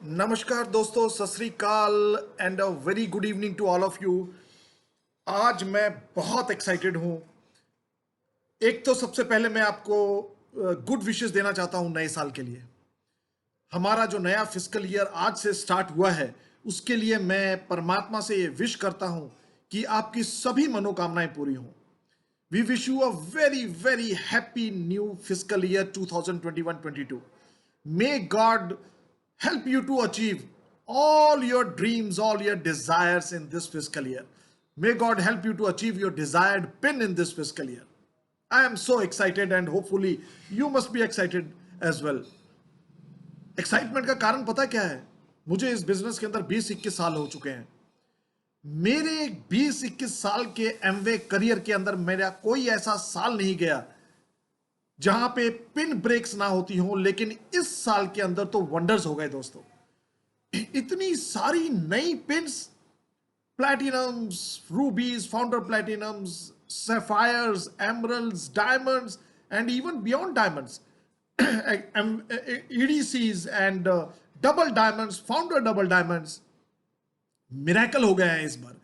नमस्कार दोस्तों, Sat Shri Akal and a very good evening to all of you. आज मैं बहुत एक्साइटेड हूं। एक तो सबसे पहले मैं आपको गुड विशेस देना चाहता हूं नए साल के लिए। हमारा जो नया फिस्कल ईयर आज से स्टार्ट हुआ है उसके लिए मैं परमात्मा से ये विश करता हूं कि आपकी सभी मनोकामनाएं पूरी हों। We wish you a very very happy new fiscal year 2021-22। May God help you to achieve all your dreams, all your desires in this fiscal year. May God help you to achieve your desired pin in this fiscal year. I am so excited and hopefully you must be excited as well. Excitement का कारण पता क्या है? मुझे इस business के अंदर 20-21 साल हो चुके हैं। मेरे 20-21 साल के एमवे करियर के अंदर मेरा कोई ऐसा साल नहीं गया जहां पे पिन ब्रेक्स ना होती हो, लेकिन इस साल के अंदर तो वंडर्स हो गए दोस्तों। इतनी सारी नई pins, platinums, rubies, founder platinums, sapphires, emeralds, diamonds and even beyond diamonds, EDCs and double diamonds, founder double diamonds miracle हो गए हैं इस बार।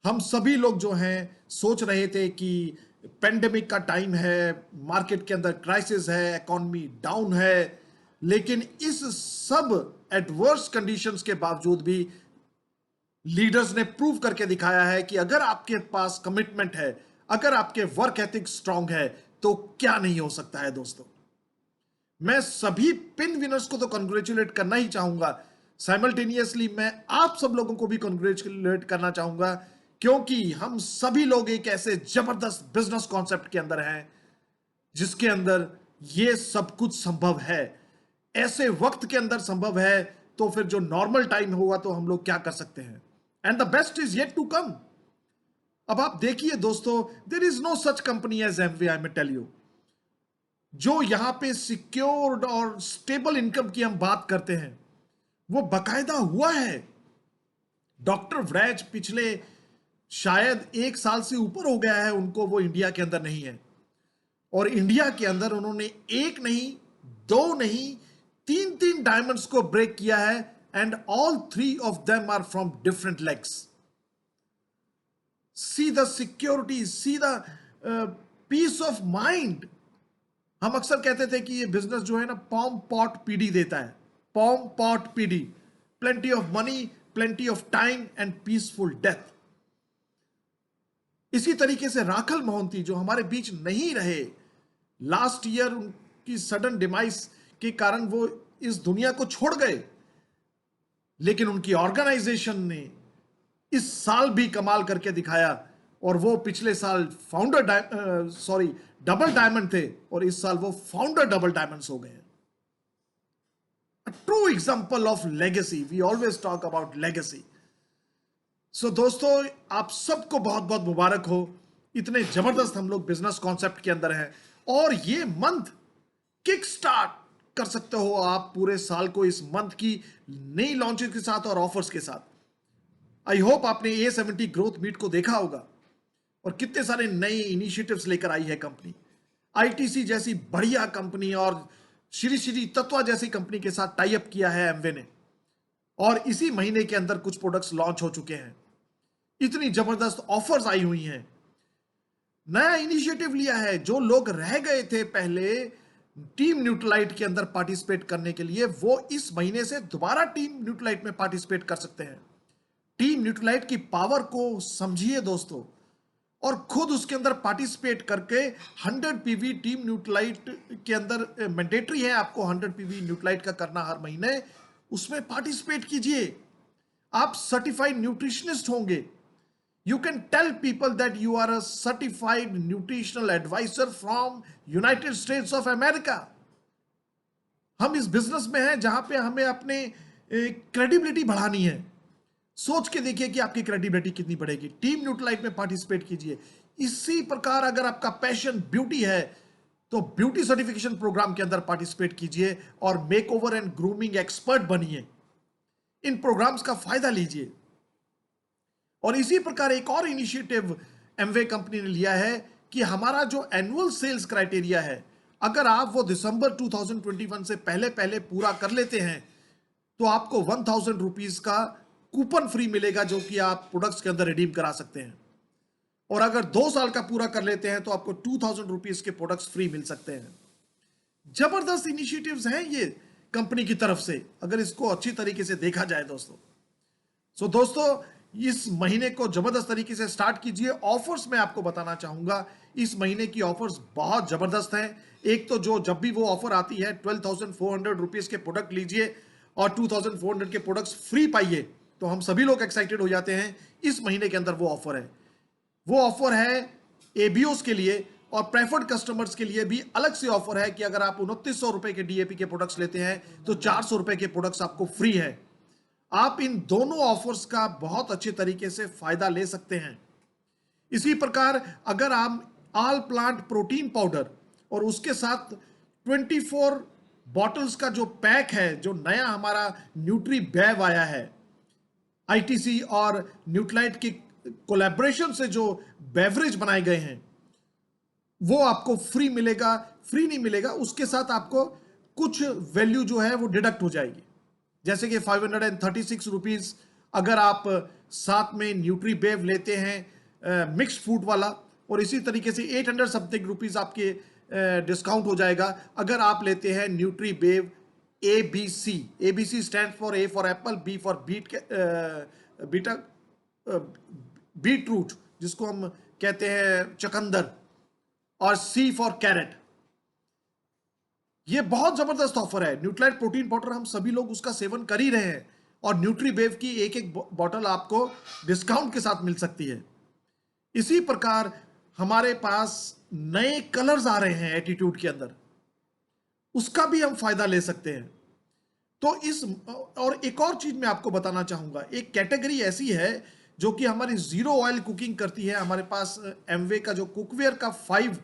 हम सभी लोग जो हैं सोच रहे थे कि पेंडेमिक का टाइम है, मार्केट के अंदर क्राइसिस है, इकोनॉमी डाउन है, लेकिन इस सब एडवर्स कंडीशंस के बावजूद भी लीडर्स ने प्रूव करके दिखाया है कि अगर आपके पास कमिटमेंट है, अगर आपके वर्क एथिक स्ट्रांग है, तो क्या नहीं हो सकता है दोस्तों। मैं सभी पिन विनर्स को तो कंग्रेचुलेट करना ही चाहूंगा, साइमल्टेनियसली मैं आप सब लोगों को भी कंग्रेचुलेट करना चाहूंगा, क्योंकि हम सभी लोग एक ऐसे जबरदस्त बिजनेस कॉन्सेप्ट के अंदर हैं जिसके अंदर ये सब कुछ संभव है। ऐसे वक्त के अंदर संभव है, तो फिर जो नॉर्मल टाइम होगा तो हम लोग क्या कर सकते हैं। And the best is yet to come. अब आप देखिए दोस्तों, there is no such company as Amway, I may tell you. जो यहां पे सिक्योर्ड और स्टेबल इनकम की हम बात करते हैं, वो बकायदा हुआ है। डॉक्टर व्रैज पिछले शायद 1 साल से ऊपर हो गया है उनको, वो इंडिया के अंदर नहीं है। और इंडिया के अंदर उन्होंने एक नहीं, दो नहीं, तीन तीन डायमंड्स को ब्रेक किया है, and all 3 of them are from different legs. See the security, see the peace of mind. हम अक्सर कहते थे कि ये बिजनेस जो है ना, पॉम पॉट पीडी देता है। Palm pot PD, plenty of money, plenty of time and peaceful death. इसी तरीके से राखल मोहंती जो हमारे बीच नहीं रहे, लास्ट ईयर उनकी सडन डिमाइस के कारण वो इस दुनिया को छोड़ गए, लेकिन उनकी ऑर्गेनाइजेशन ने इस साल भी कमाल करके दिखाया, और वो पिछले साल डबल डायमंड थे, और इस साल वो फाउंडर डबल डायमंड्स हो गए। True example of legacy. We always talk about legacy. So दोस्तों, आप सबको बहुत बहुत मुबारक हो। इतने जबरदस्त हम लोग बिजनेस कॉन्सेप्ट के अंदर हैं, और ये मंथ किक स्टार्ट कर सकते हो आप पूरे साल को इस मंथ की नई लॉन्चेस के साथ और ऑफर्स के साथ। आई होप आपने A70 ग्रोथ मीट को देखा होगा, और कितने सारे नए इनिशिएटिव्स लेकर आई है कंपनी। आईटीसी जैसी बढ़िया कंपनी और श्री श्री तत्वा जैसी कंपनी के साथ टाई अप किया है एमवे ने, और इसी महीने के अंदर कुछ प्रोडक्ट्स लॉन्च हो चुके हैं। इतनी जबरदस्त ऑफर्स आई हुई हैं। नया इनिशिएटिव लिया है। जो लोग रह गए थे पहले टीम न्यूट्रलाइट के अंदर पार्टिसिपेट करने के लिए, वो इस महीने से दोबारा टीम न्यूट्रलाइट में पार्टिसिपेट कर सकते हैं। टीम न्यूट्रलाइट की पावर को समझिए दोस्तों, और खुद उसके अंदर पार्टिसिपेट करके 100 पीवी टीम न्यूट्रलाइट के अंदर मैंडेटरी है आपको 100 पीवी न्यूट्रलाइट का करना हर महीने। उसमें पार्टिसिपेट कीजिए। आप सर्टिफाइड न्यूट्रिशनिस्ट होंगे। You can tell people that you are a certified nutritional advisor from United States of America. हम इस बिजनेस में हैं जहां पे हमें अपने क्रेडिबिलिटी बढ़ानी है। सोच के देखिए कि आपकी क्रेडिबिलिटी कितनी बढ़ेगी। टीम न्यूट्रलाइट में पार्टिसिपेट कीजिए। इसी प्रकार अगर आपका पैशन ब्यूटी है, तो ब्यूटी सर्टिफिकेशन प्रोग्राम के अंदर पार्टिसिपेट कीजिए और मेकओवर एंड ग्रूमिंग एक्सपर्ट बनिए। इन प्रोग्राम्स का फायदा लीजिए। और इसी प्रकार एक और इनिशिएटिव एमवे कंपनी ने लिया है कि हमारा जो एनुअल सेल्स क्राइटेरिया है, अगर आप वो दिसंबर 2021 से पहले पहले पूरा कर लेते हैं, तो आपको 1000 रुपीज का कूपन फ्री मिलेगा, जो कि आप प्रोडक्ट्स के अंदर रिडीम करा सकते हैं। और अगर 2 साल का पूरा कर लेते हैं तो आपको 2000 रुपीज के प्रोडक्ट्स फ्री मिल सकते हैं। जबरदस्त इनिशिएटिव्स हैं ये कंपनी की तरफ से, अगर इसको अच्छी तरीके से देखा जाए दोस्तों। दोस्तों, इस महीने को जबरदस्त तरीके से स्टार्ट कीजिए। ऑफर्स मैं आपको बताना चाहूंगा, इस महीने की ऑफर्स बहुत जबरदस्त हैं। एक तो जो जब भी वो ऑफर आती है 12,400 रुपीज के प्रोडक्ट लीजिए और 2,400 के प्रोडक्ट्स फ्री पाइए, तो हम सभी लोग एक्साइटेड हो जाते हैं। इस महीने के अंदर वो ऑफर है। वो ऑफर है एबीओस के लिए, और प्रेफर्ड कस्टमर्स के लिए भी अलग से ऑफर है कि अगर आप 2900 रुपए के डीएपी के प्रोडक्ट्स लेते हैं तो 400 रुपए के प्रोडक्ट्स आपको फ्री है। आप इन दोनों ऑफर्स का बहुत अच्छे तरीके से फायदा ले सकते हैं। इसी प्रकार अगर आप ऑल प्लांट प्रोटीन पाउडर और उसके साथ 24 बॉटल्स का जो पैक है, जो नया हमारा न्यूट्री बैव आया है, आईटीसी और न्यूट्राइट की कोलैबोरेशन से जो बेवरेज बनाए गए हैं, वो आपको फ्री मिलेगा। फ्री नहीं मिलेगा, उसके साथ आपको कुछ वैल्यू जो है वो डिडक्ट हो जाएगी। जैसे कि 536 रुपीज अगर आप साथ में न्यूट्री बेव लेते हैं मिक्स्ड फूड वाला, और इसी तरीके से 800 समथिंग रुपीज आपके डिस्काउंट हो जाएगा अगर आप लेते हैं Nutri Bev ABC. ABC stand for A for apple, B for beta beetroot जिसको हम कहते हैं चकंदर, और सी फॉर कैरेट। ये बहुत जबरदस्त ऑफर है। न्यूट्राइट प्रोटीन पाउडर हम सभी लोग उसका सेवन कर ही रहे हैं, और न्यूट्री बेव की एक एक बॉटल आपको डिस्काउंट के साथ मिल सकती है। इसी प्रकार हमारे पास नए कलर्स आ रहे हैं एटीट्यूड के अंदर, उसका भी हम फायदा ले सकते हैं। तो इस और एक और चीज मैं आपको बताना चाहूंगा, एक कैटेगरी ऐसी है जो कि हमारी जीरो ऑयल कुकिंग करती है। हमारे पास एमवे का जो कुकवेयर का 5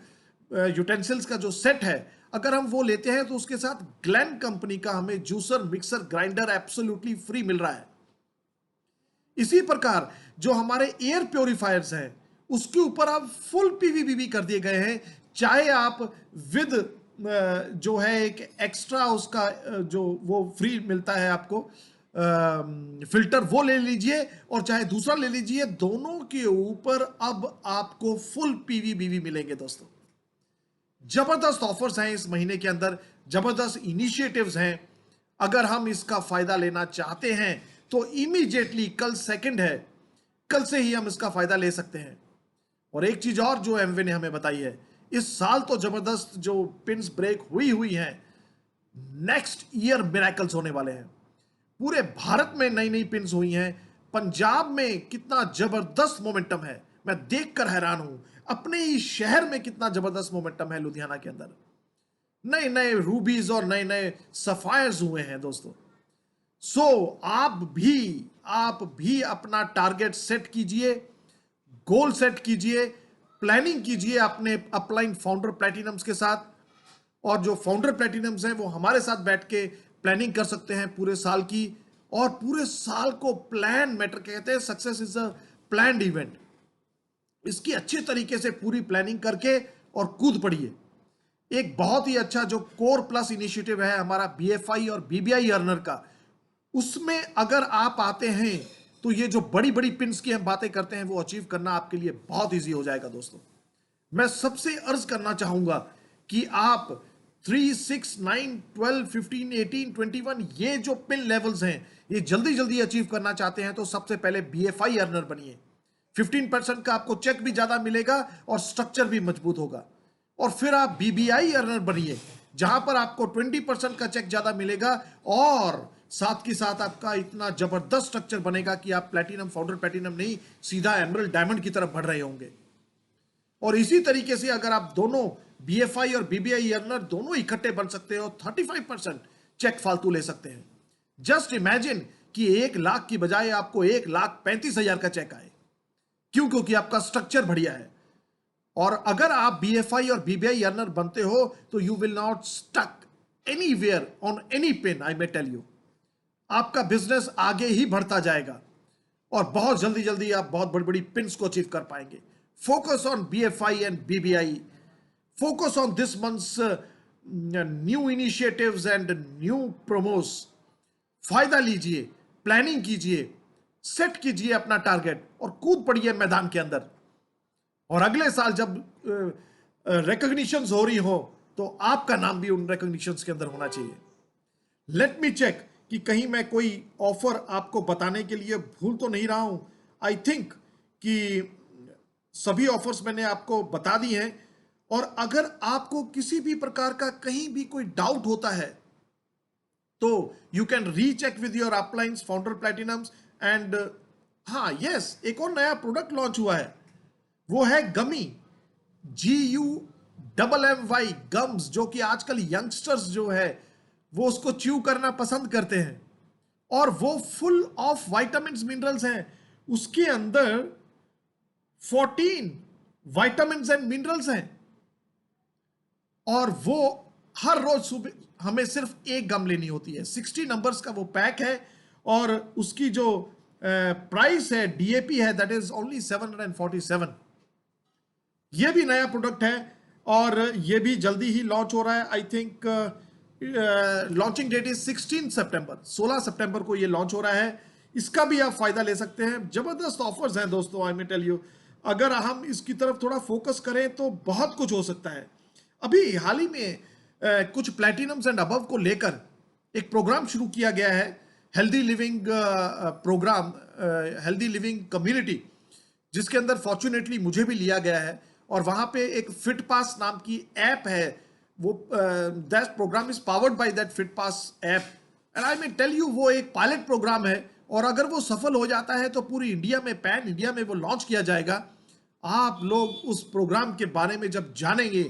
यूटेंसिल्स का जो सेट है, अगर हम वो लेते हैं तो उसके साथ ग्लेन कंपनी का हमें juicer mixer grinder absolutely free मिल रहा है। इसी प्रकार जो हमारे एयर प्योरीफायर्स हैं, उसके ऊपर अब फुल पीवीबीबी कर दिए गए हैं। चाहे आप विद जो है एक एक्स्ट्रा उसका जो वो फ्री मिलता है आपको फिल्टर, वो ले लीजिए, और चाहे दूसरा ले लीजिए, दोनों के ऊपर अब आपको फुल पीवीबीबी मिलेंगे दोस्तों। जबरदस्त ऑफर्स हैं इस महीने के अंदर, जबरदस्त इनिशिएटिव्स हैं। अगर हम इसका फायदा लेना चाहते हैं तो इमीडिएटली, कल 2 है, कल से ही हम इसका फायदा ले सकते हैं। और एक चीज और जो एमवे ने हमें बताई है, इस साल तो जबरदस्त जो पिन्स ब्रेक हुई हैं, नेक्स्ट ईयर मिरेकल्स होने वाले हैं। पूरे भारत में नई नई पिन्स हुई हैं। पंजाब में कितना जबरदस्त मोमेंटम है, मैं देखकर हैरान हूं। अपने ही शहर में कितना जबरदस्त मोमेंटम है, लुधियाना के अंदर नए नए रूबीज और नए नए सफायर्स हुए हैं दोस्तों। आप भी अपना टारगेट सेट कीजिए, गोल सेट कीजिए, प्लानिंग कीजिए अपने अपलाइन फाउंडर प्लैटिनम्स के साथ। और जो फाउंडर प्लैटिनम्स हैं वो हमारे साथ बैठ के प्लानिंग कर सकते हैं पूरे साल की, और पूरे साल को प्लान मैटर कहते हैं। Success is a planned event. इसकी अच्छे तरीके से पूरी प्लानिंग करके और कूद पड़िए। एक बहुत ही अच्छा जो कोर प्लस इनिशिएटिव है हमारा बीएफआई और बीबीआई अर्नर का, उसमें अगर आप आते हैं तो ये जो बड़ी बड़ी पिन्स की हम बातें करते हैं वो अचीव करना आपके लिए बहुत इजी हो जाएगा दोस्तों। मैं सबसे अर्ज करना चाहूंगा कि आप 3, 6, 9, 12, 15, 18, 21 ये जो पिन लेवल्स हैं, ये जल्दी जल्दी अचीव करना चाहते हैं तो सबसे पहले बीएफआई अर्नर बनिए। 15% का आपको चेक भी ज्यादा मिलेगा और स्ट्रक्चर भी मजबूत होगा। और फिर आप बीबीआई अर्नर बनिए, जहां पर आपको 20% का चेक ज्यादा मिलेगा, और साथ के साथ आपका इतना जबरदस्त स्ट्रक्चर बनेगा कि आप प्लैटिनम, फाउंडर प्लैटिनम नहीं, सीधा एमरल्ड डायमंड की तरफ बढ़ रहे होंगे। और इसी तरीके से अगर आप दोनों बीएफआई और बीबीआई अर्नर दोनों इकट्ठे बन सकते हो, 35% चेक फालतू ले सकते हैं। जस्ट इमेजिन कि 1 लाख की बजाय आपको 1,35,000 का चेक आए। क्यों? क्योंकि आपका स्ट्रक्चर बढ़िया है। और अगर आप बीएफआई और बीबीआई अर्नर बनते हो तो you will not stuck anywhere on any pin, I may tell you. आपका बिजनेस आगे ही बढ़ता जाएगा और बहुत जल्दी जल्दी आप बहुत बड़ी बड़ी पिन्स को अचीव कर पाएंगे। Focus on BFI and BBI, focus on this months new initiatives and new promos, फायदा लीजिए, प्लानिंग कीजिए, सेट कीजिए अपना टारगेट और कूद पड़िए मैदान के अंदर। और अगले साल जब रिकॉग्निशंस हो रही हो तो आपका नाम भी उन रिकॉग्निशंस के अंदर होना चाहिए। लेट मी चेक कि कहीं मैं कोई ऑफर आपको बताने के लिए भूल तो नहीं रहा हूं। आई थिंक कि सभी ऑफर्स मैंने आपको बता दी हैं। और अगर आपको किसी भी प्रकार का कहीं भी कोई डाउट होता है तो you can recheck with your appliances founder platinums and हाँ यस, एक और नया प्रोडक्ट लॉन्च हुआ है, वो है गमी, GUMMY गम्स, जो कि आजकल यंगस्टर्स जो है वो उसको च्यू करना पसंद करते हैं और वो फुल ऑफ विटामिन्स मिनरल्स हैं। उसके अंदर 14 विटामिन्स एंड मिनरल्स हैं और वो हर रोज सुबह हमें सिर्फ एक गम लेनी होती है। 60 नंबर्स का वो पैक है और उसकी जो प्राइस है, DAP है, दैट इज ओनली 747। ये भी नया प्रोडक्ट है और ये भी जल्दी ही लॉन्च हो रहा है। I think launching date is 16 सितंबर, 16 सितंबर को ये लॉन्च हो रहा है। इसका भी आप फायदा ले सकते हैं। जबरदस्त ऑफर्स हैं दोस्तों, आई मे टेल यू। अगर हम इसकी तरफ थोड़ा फोकस करें तो बहुत कुछ हो सकता है। अभी हाल ही में कुछ प्लैटिनम्स एंड अबव को लेकर एक प्रोग्राम शुरू किया गया है, healthy living programme, healthy living community, जिसके अंदर फॉर्चुनेटली मुझे भी लिया गया है। और वहां पे एक फिट पास नाम की ऐप है, वो that programme is powered by that fit pass app and I may tell you वो एक पायलट प्रोग्राम है और अगर वो सफल हो जाता है तो पूरी इंडिया में, पैन इंडिया में वो लॉन्च किया जाएगा। आप लोग उस प्रोग्राम के बारे में जब जानेंगे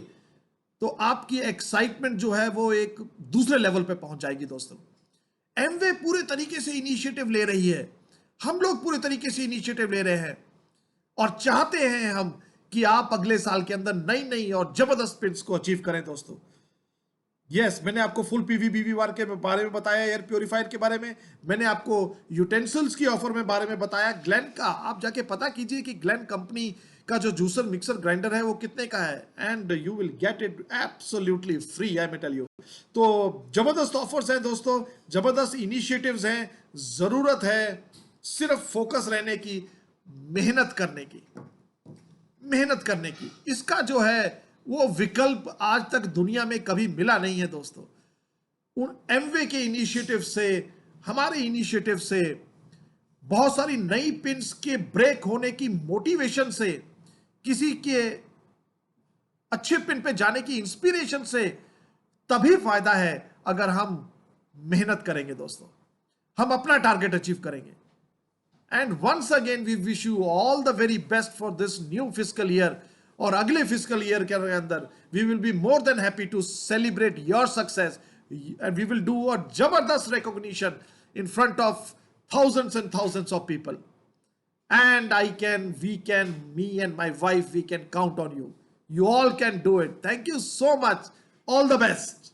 तो आपकी एक्साइटमेंट जो है वो एक दूसरे लेवल पे पहुंच जाएगी दोस्तों। एमवे पूरे तरीके से इनिशिएटिव ले रही है, हम लोग पूरे तरीके से इनिशिएटिव ले रहे हैं और चाहते हैं हम कि आप अगले साल के अंदर नई नई और जबरदस्त पिन्स को अचीव करें दोस्तों। यस, मैंने आपको फुल PV बार के बारे में बताया, एयर प्योरीफायर के बारे में, मैंने आपको यूटेंसिल्स की ऑफर में बारे में बताया। ग्लेन का आप जाके पता कीजिए कि ग्लेन कंपनी का जो जूसर मिक्सर ग्राइंडर है वो कितने का है and you will get it absolutely free, I may tell you. तो जबरदस्त ऑफर्स हैं दोस्तों, जबरदस्त इनिशिएटिव्स हैं। जरूरत है सिर्फ फोकस रहने की, मेहनत करने की, मेहनत करने की। इसका जो है वो विकल्प आज तक दुनिया में कभी मिला नहीं है दोस्तों। उन एमवे के इनिशिएटिव से, हमारे इनिशिएटिव से, बहुत सारी नई पिन्स के ब्रेक होने की मोटिवेशन से, किसी के अच्छे पिन पे जाने की इंस्पिरेशन से तभी फायदा है अगर हम मेहनत करेंगे दोस्तों, हम अपना टारगेट अचीव करेंगे। And once again we wish you all the very best for this new fiscal year. और अगले फिस्कल ईयर के अंदर we will be more than happy to celebrate your success and we will do a जबरदस्त recognition in front of thousands and thousands of people. And me and my wife, we can count on you. You all can do it. Thank you so much. All the best.